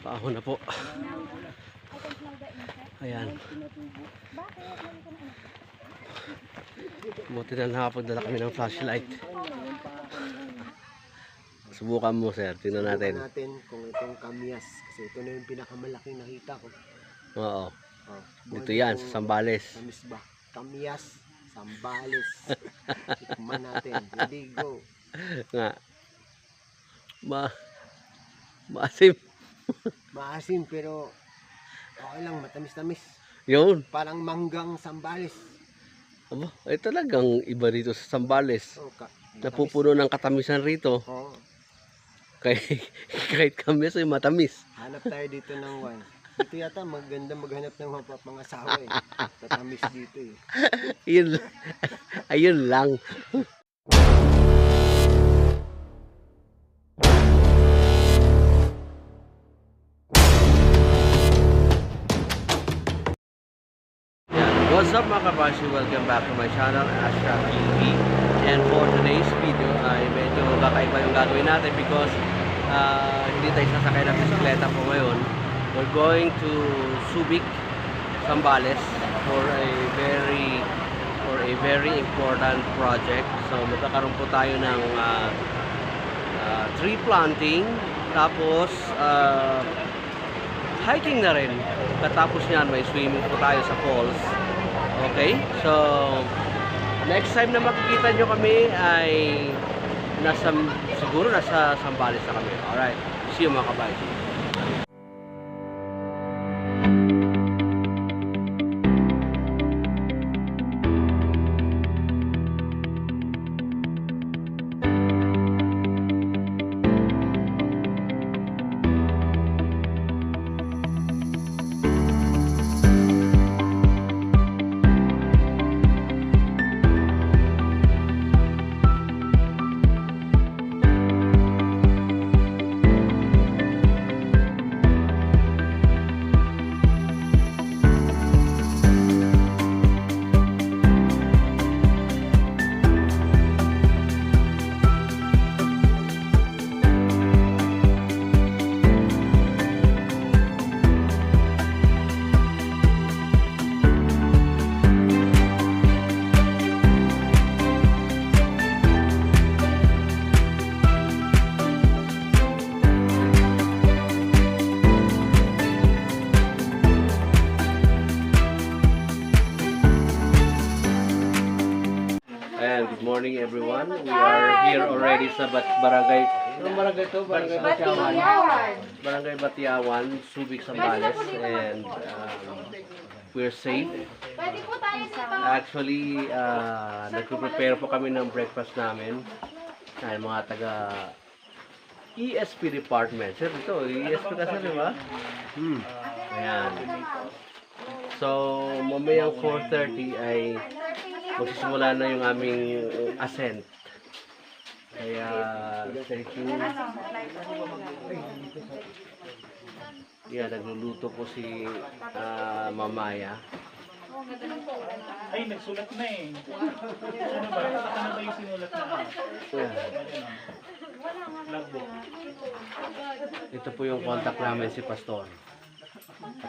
Paahon na po. Ayan. Buti na nakapagdala kami ng flashlight. Subukan mo, sir. Tingnan natin. Subukan natin kung itong kamyas. Kasi ito na yung pinakamalaking nakita ko. Oo. Oh, Dito yan, sa Sambales. Kamis ba? Kamyas. Sambales. Tikman natin. Ready, go. Nga. Maasim. Maasim pero okay lang, matamis-tamis. Yun. Parang manggang Sambales. Aba, ay talagang iba rito sa Sambales. Oh, Napupuno ng katamisan rito. Oh, Kahit kami ay matamis. hanap tayo dito ng wine. Dito yata maganda maghanap ng mga asawa eh. Matamis dito eh. Yun, ayun lang. What's up mga kabashi? Welcome back to my channel, Ashraf TV. And for today's video ay medyo kakaiba yung gagawin natin because hindi tayo sasakay ng bisikleta po ngayon. We're going to Subic, Sambales for a very important project. So magkakaroon po tayo ng tree planting, tapos hiking na rin. Katapos niyan may swimming po tayo sa falls. Okay, so next time na makikita nyo kami ay siguro nasa Sambales na kami. Alright, see you mga kabayan. Good morning everyone. We are here already sa barangay. Anong barangay to? Barangay Batiawan. Barangay Batiawan, Subic, Sambales, and we're safe. Actually, nagpe-prepare po kami ng breakfast namin. Ay, mga taga ESP department. Sir, ito, ESP kasi, di ba? Ayan. So, mamayang 4:30 ay magsisimula na yung aming ascent. Kaya, thank you. Yeah, nagluluto po si Mamaya. Ay, nagsulat na eh. Ano ba? Ano ba yung sinulat na? Logbook. Ito po yung contact namin si Pastor.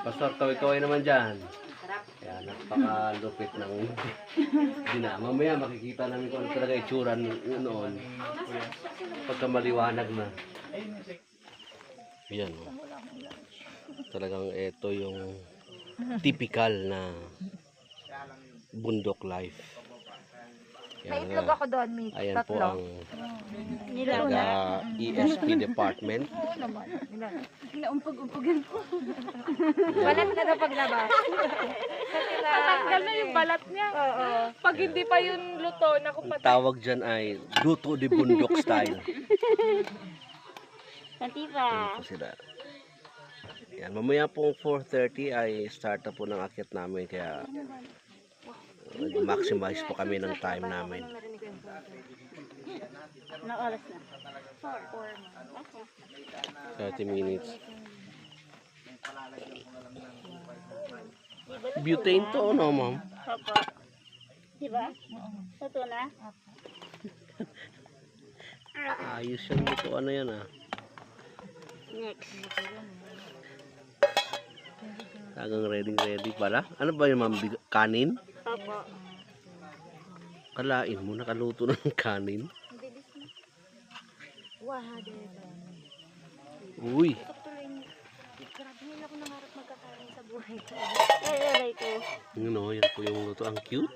Pastor, kaway-kaway naman dyan. Kaya napakalupit ng dina. Mamaya makikita namin kung ano talaga itsura noon. Pagka maliwanag na. Yan. Talagang ito yung typical na bundok life. May itlog ako doon, meat. Ayan po Tatlo. ang taga ESP department. Oo naman. Inaumpag-umpagin po. Balat na na paglabas. Matanggal na yung balat niya. Oo. Pag hindi pa yung luto, naku Ang patay. tawag dyan ay luto de bundok style. Natiba. Ayan po sila. Yan, mamaya pong 4:30 ay start na po ng akyat namin, kaya maximize po kami ng time namin. Anong oras na? 4. 30 minutes. Butane to, no, ma'am? Opo. Diba? Ito na? Ayos yung luto, ano yan, ah. Next. Tagang ready pala. Ano ba yung ma'am? Kanin? Opo. Kalain mo, nakaluto ng kanin. Bilis na. Wahade. Uy, Tuloy niyo. Grabe nila ako nangarap magkakaroon sa buhay ko. Ay, ko. ano, yan po yung luto. Ang cute.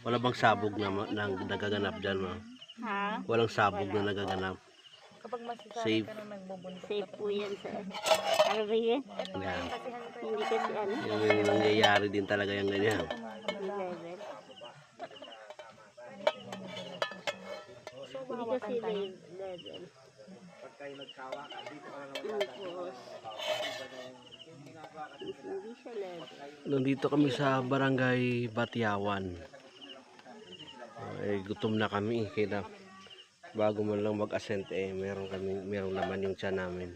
Wala bang sabog na nagaganap dyan, ma'am? Ha? Walang sabog na nagaganap. Kapag masasarap Safe. ka na nagbubundok. Safe po yan sa ano ba yan? Yan. Hindi kasi ano. Yung nangyayari din talaga yung ganyan. Level. Hindi kasi level. Tapos, hindi siya level. Nandito kami sa Barangay Batiawan. Gutom na kami. Kaya bago man lang mag-ascent merong laman yung tiyan namin.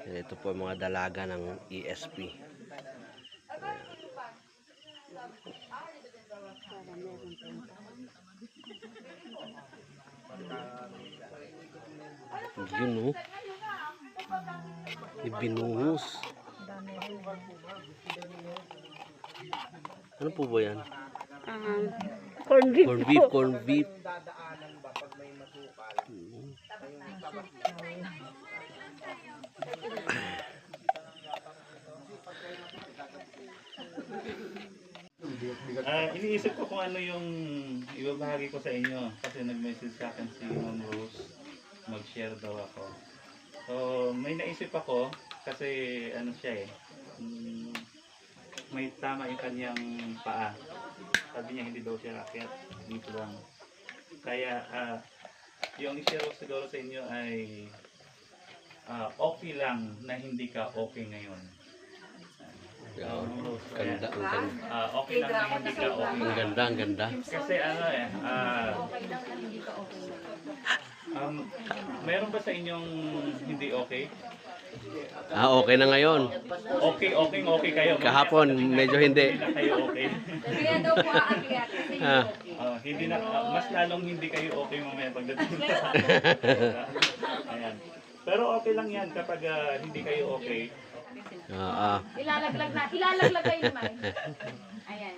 Ito po ang mga dalaga ng ESP. Para meron tayong Yun o. Ibinuhos. Ano po ba yan? corn beef. Corn beef, corn beef. Iniisip ko kung ano yung ibabahagi ko sa inyo kasi nag-message sa akin si Ma'am Rose, mag-share daw ako. So, may naisip ako kasi ano siya may tama yung kanyang paa. Sabi niya hindi daw siya akyat, dito lang. Kaya yung i-share ko siguro sa inyo ay okay lang na hindi ka okay ngayon. Ganda, ang ganda. Okay lang na hindi ka okay. Ang ganda, ang ganda. Kasi ano meron ba sa inyong hindi okay? Okay na ngayon. Okay kayo. Kahapon, medyo hindi. Hindi na kayo okay. Kaya daw po aakyat. Hindi na, mas lalong hindi kayo okay mamaya pagdating sa Ayan. Pero okay lang yan kapag hindi kayo okay. Ilalaglag kayo naman. Ayan.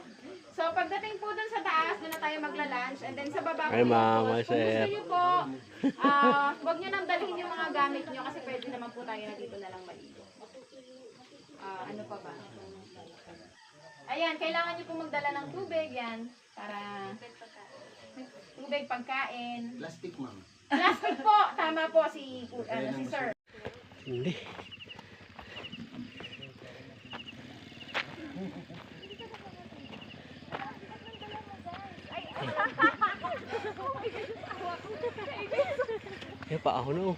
So, pagdating po dun sa taas, doon na tayo magla-lunch. And then sa baba po, Ay, ma'am, kung ay, gusto sir. nyo po, huwag nyo nang dalhin yung mga gamit nyo kasi pwede naman po tayo na dito na lang maligo. Ano pa ba? Ayan, kailangan nyo po magdala ng tubig, yan. Para tubig, pagkain. Plastic, ma'am. Plastic po! Tama po si sir. Hindi. Ya pa ako no.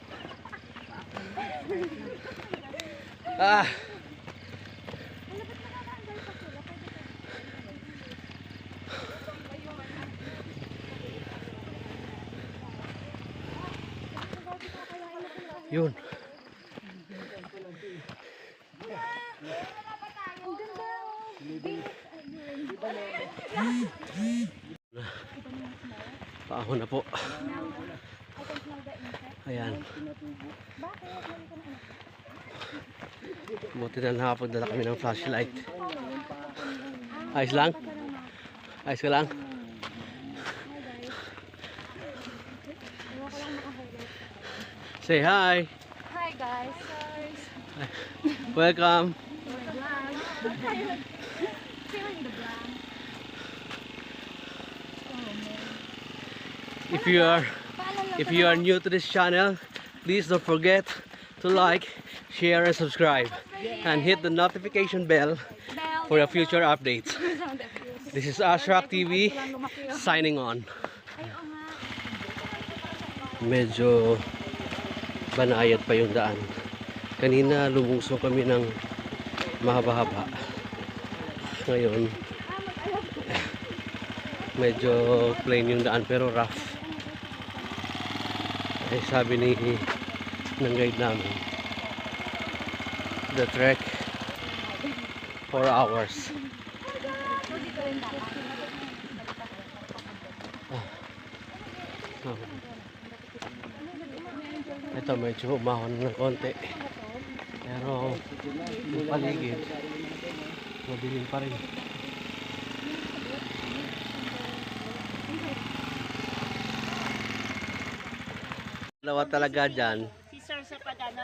Yun. Paahon na po. Ayan. Buti na nakapagdala kami ng flashlight. Ayos lang? Ayos ka lang? Say hi! Hi guys! Welcome! If you are new to this channel, please don't forget to like, share and subscribe and hit the notification bell for your future updates. This is Ashrak TV signing on. Medyo banayad pa yung daan. Kanina lumungso kami ng mahaba-haba. Ngayon medyo plain yung daan pero rough. Ay sabi ng guide namin, the trek 4 hours. Ito medyo umahon ng konti. Pero yung paligid, madilim pa rin. Dalawa talaga dyan.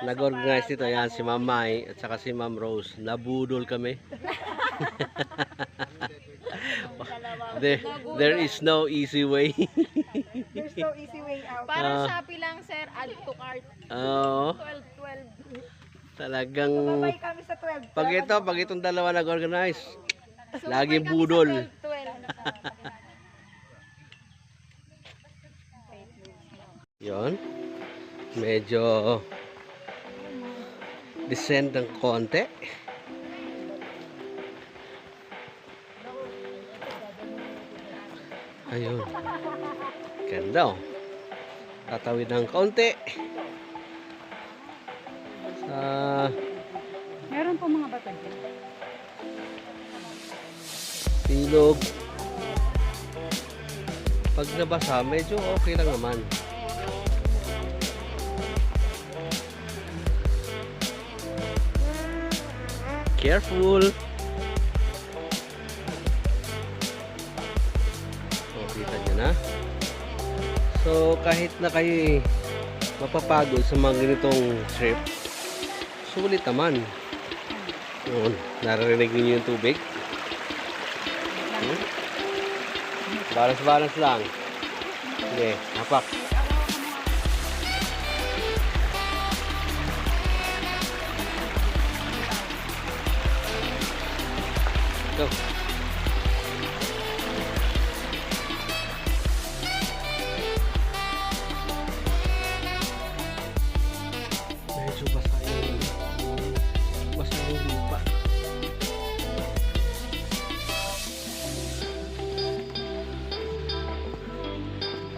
Nag-organize dito. Yan si Ma'am Mai at saka si Ma'am Rose. Nabudol kami. There is no easy way. There's no easy way out. Parang Shopee lang, sir. Add to cart. Oo. 12. Talagang Babay kami sa 12. pag itong dalawa nag-organize, lagi Sumabay kami budol. sa 12. Yon. Medyo descend ng konti. Ayun. Ganda oh. Tatawid ng konti. Sa Meron po mga bato. ilog. Pag nabasa, medyo okay lang naman. Careful. O, kita nyo na. So, kahit na kayo mapapagod sa mga ganitong trip, sulit naman. Yun, naririnig niyo yung tubig. Balance lang. Sige, hapak. Go. Medyo basa yung lupa.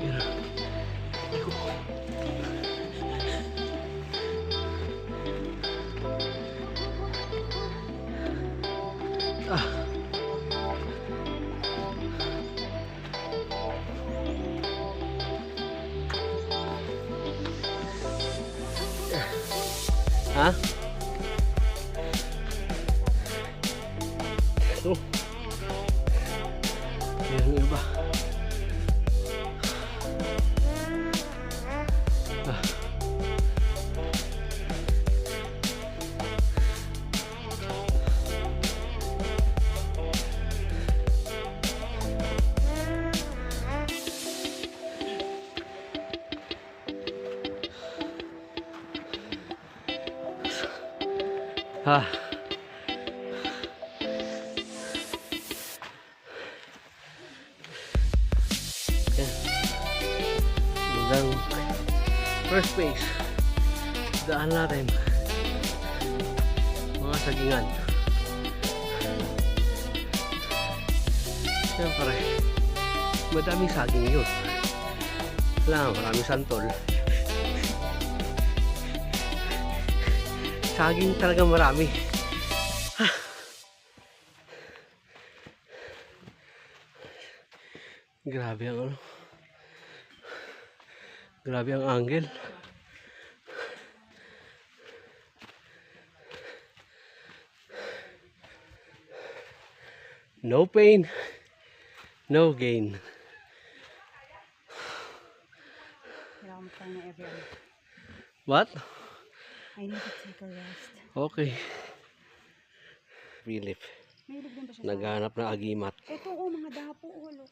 Mira. Iko. Ah. Ha? Ito. Meron iba. Ah. Ah. Yan. Magandang first base. Daan natin. Mga sagingan. Siyempre, madaming saging yun. Wala, maraming santol. Saging talaga marami. Grabe ang ano. Grabe ang angle. No pain, no gain. Kailangan mo tayo na everyone. What? I need to take a rest. Okay. Relief. May ilog din ba siya? Naghanap ng agimat. Ito mga dapo. Look.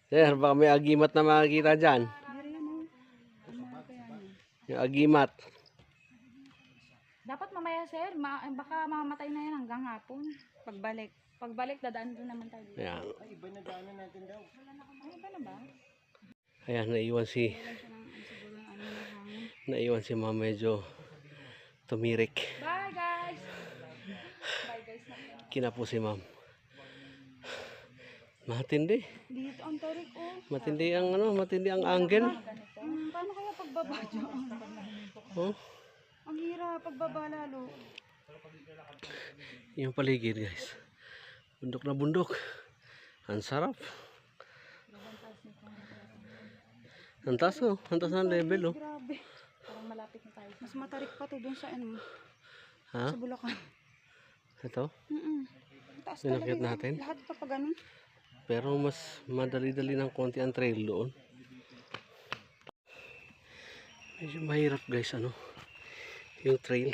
Sir, baka may agimat na makikita dyan. Meron yan Ang mga kaya niya. Yung agimat. Dapat mamaya, sir. Baka mamamatay na yan hanggang hapon. Pagbalik, dadaan din naman tayo. Ayan. Ay, iba na daanan natin daw. Ay, ba na ba? Ayan, naiwan si ma'am medyo tumirik. Bye, guys! Bye, guys. Kinapo si ma'am. Matindi. Dito ang tarik Matindi ang ano, matindi ang angle. Paano kaya pagbaba dyan? Oh, Ang hirap pagbaba lalo. yung paligid, guys. Bundok na bundok. Ang sarap. Ang taas oh, ang taas ng level oh. Grabe. malapit na tayo. Mas matarik pa to dun sa ano, Ha? sa Bulacan. Ito? Taas Inakyat talaga. natin? Lahat kapag ganun. Pero mas madali-dali ng konti ang trail doon. Medyo mahirap guys ano, yung trail.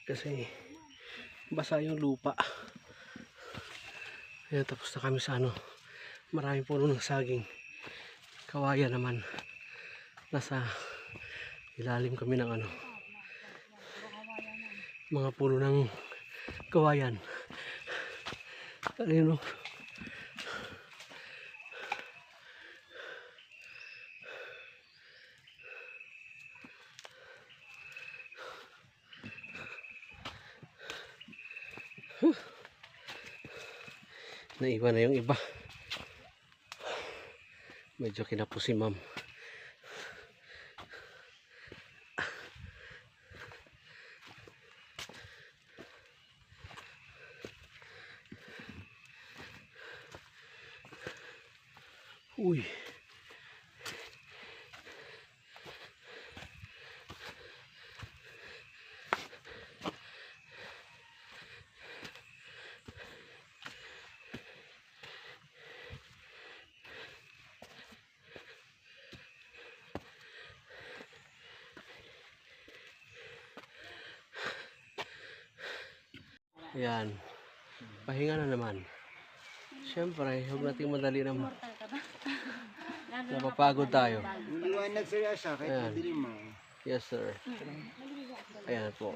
Kasi basa yung lupa. Ayan, tapos na kami sa ano, maraming puno ng saging. Kawayan naman. Nasa ilalim kami ng ano, mga puno ng kawayan. Ayun o. Naiwan na yung iba. Medyo kinapos si ma'am. Uy. Ayan. Pahinga na naman. Siyempre, huwag nating madali naman. Napapagod tayo. Yung liwanag seryoso, kahit Ayan. madilim mo. Yes, sir. Ayan po.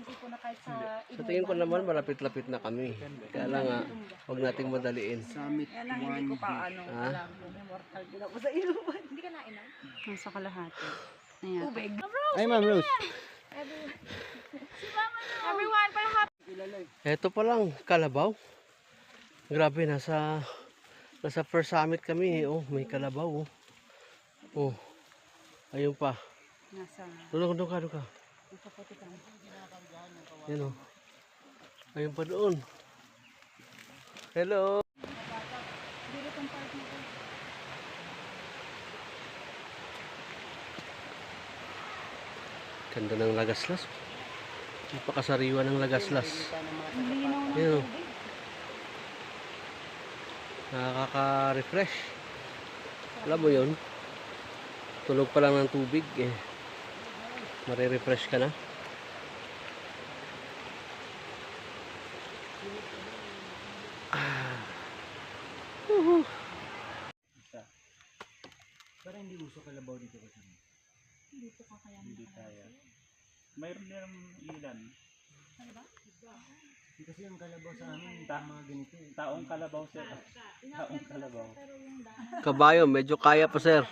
Sa tingin ko naman, malapit-lapit na kami. Kaya lang nga, huwag nating madaliin. Summit Yan ang hindi ko pa ano, Ha? alam. Immortal din ako sa inuman. Hindi ka nainom? Nasa kalahati. Ayan. Tubig. Ay, Ma'am Rose. Everyone, para Eto pa lang, kalabaw. Grabe, nasa first summit kami. Oh, may kalabaw. Oh, ayun pa. Nasa, Doon ka. nasa potikan. Yan oh. Ayun pa doon. Hello. Dito tong park na to. Ganda ng Lagaslas. Napakasariwa ng Lagaslas. Ang linaw ng Yan oh. tubig. Nakaka-refresh. Alam mo yun? Tulog pa lang ng tubig eh. Mare-refresh ka na. Parang hindi uso kalabaw dito kasi. Hindi kaya. Mayroon din ilan. Kasi yung kalabaw sa amin, mga ganito. Taong kalabaw sir. Taong kalabaw. Kabayo, medyo kaya pa sir.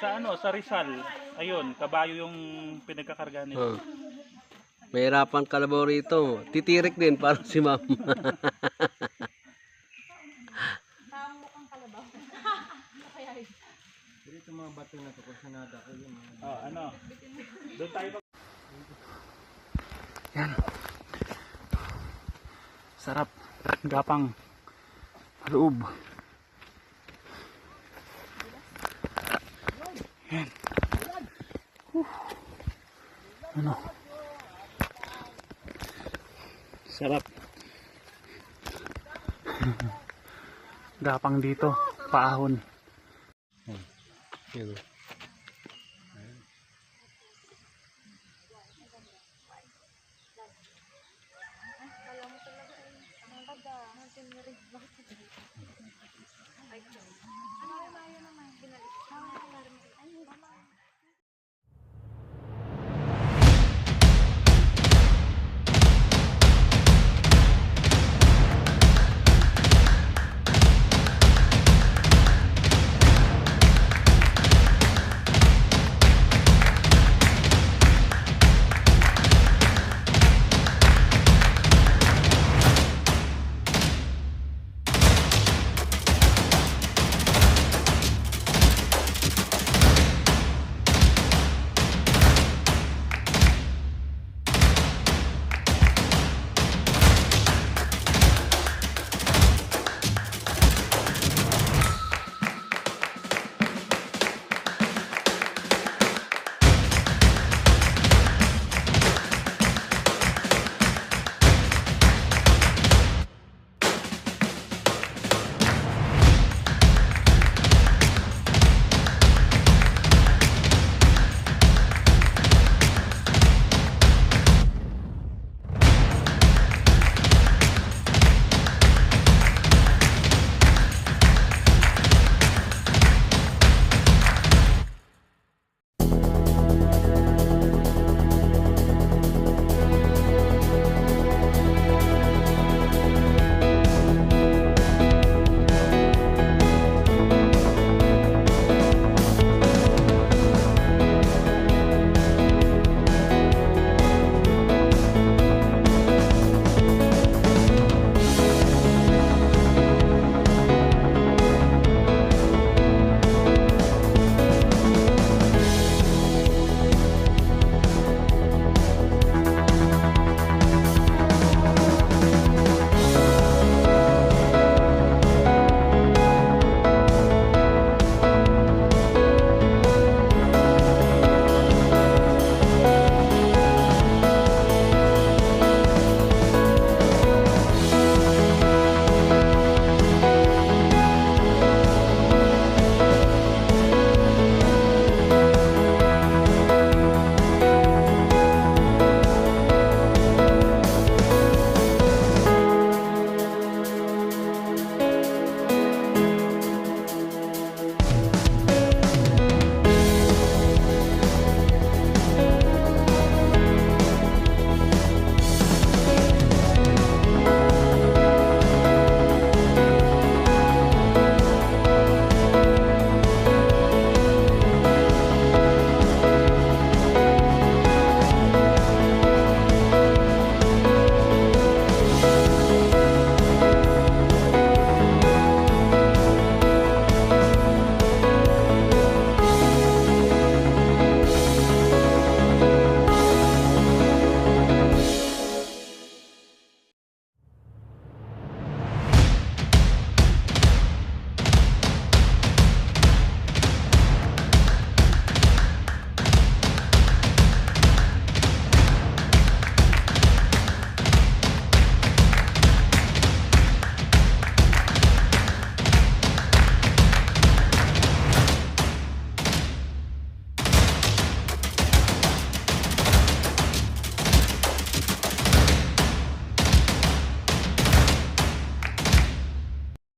Sa ano, sa Rizal. Ayun, kabayo yung pinagkakarga nito. Oh. Mahirapan kalabaw rito. Titirik din para si ma'am. Pero itong mga bato na to, kung sanada ko yun. Oh, ano? Doon tayo Yan. Sarap. Gapang loob. Yan. Ano? Sarap. Gapang dito. Paahon. Yan.